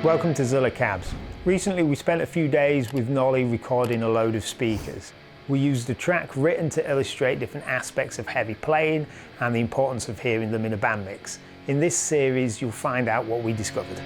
Welcome to Zilla Cabs. Recently we spent a few days with Nolly recording a load of speakers. We used a track written to illustrate different aspects of heavy playing and the importance of hearing them in a band mix. In this series you'll find out what we discovered.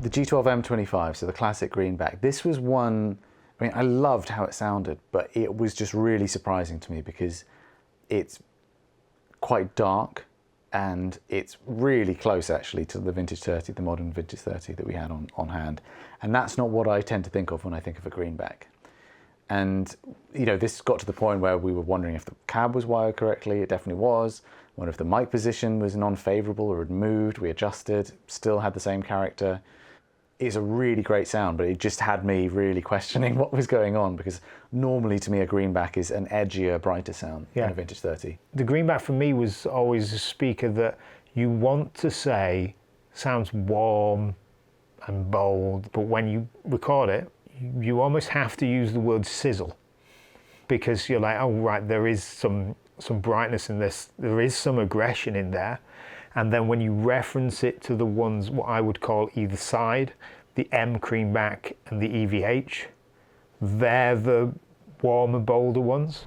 The G12 M25, so the classic Greenback, this was one, I mean, I loved how it sounded, but it was just really surprising to me because it's quite dark and it's really close actually to the Vintage 30, the modern Vintage 30 that we had on hand. And that's not what I tend to think of when I think of a Greenback. And, you know, this got to the point where we were wondering if the cab was wired correctly. It definitely was. Wonder if the mic position was non-favorable or had moved. We adjusted, still had the same character. It's a really great sound, but it just had me really questioning what was going on, because normally to me a Greenback is an edgier, brighter sound than a Vintage 30. The Greenback for me was always a speaker that you want to say sounds warm and bold, but when you record it, you almost have to use the word sizzle, because you're like, oh right, there is some brightness in this, there is some aggression in there. And then when you reference it to the ones what I would call either side, the M Creamback and the EVH, they're the warmer, bolder ones.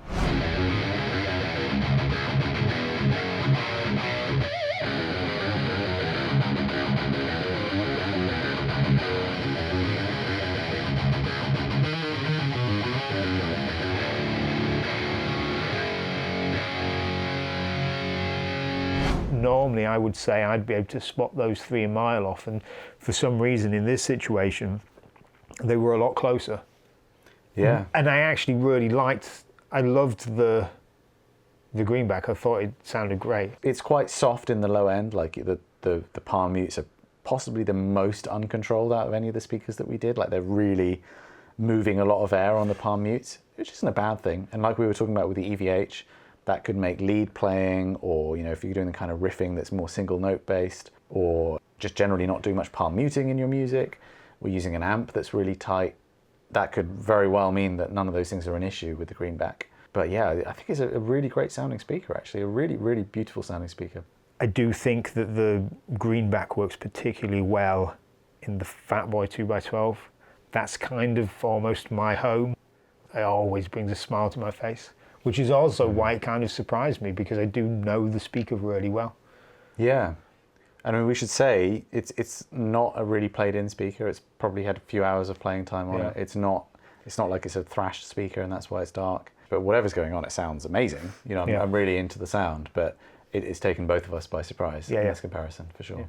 Normally I would say I'd be able to spot those three a mile off, and for some reason in this situation they were a lot closer. Yeah. And I actually really I loved the Greenback. I thought it sounded great. It's quite soft in the low end, like the palm mutes are possibly the most uncontrolled out of any of the speakers that we did. Like they're really moving a lot of air on the palm mutes, which isn't a bad thing. And like we were talking about with the EVH, that could make lead playing, or, you know, if you're doing the kind of riffing that's more single note based, or just generally not doing much palm muting in your music, we're using an amp that's really tight, that could very well mean that none of those things are an issue with the Greenback. But yeah, I think it's a really great sounding speaker, actually, a really, really beautiful sounding speaker. I do think that the Greenback works particularly well in the Fatboy 2x12. That's kind of almost my home. It always brings a smile to my face, which is also why it kind of surprised me, because I do know the speaker really well. Yeah. I mean, we should say it's not a really played in speaker. It's probably had a few hours of playing time on it. It's not like it's a thrashed speaker and that's why it's dark. But whatever's going on, it sounds amazing. You know, I'm really into the sound, but it's taken both of us by surprise in this comparison, for sure. Yeah.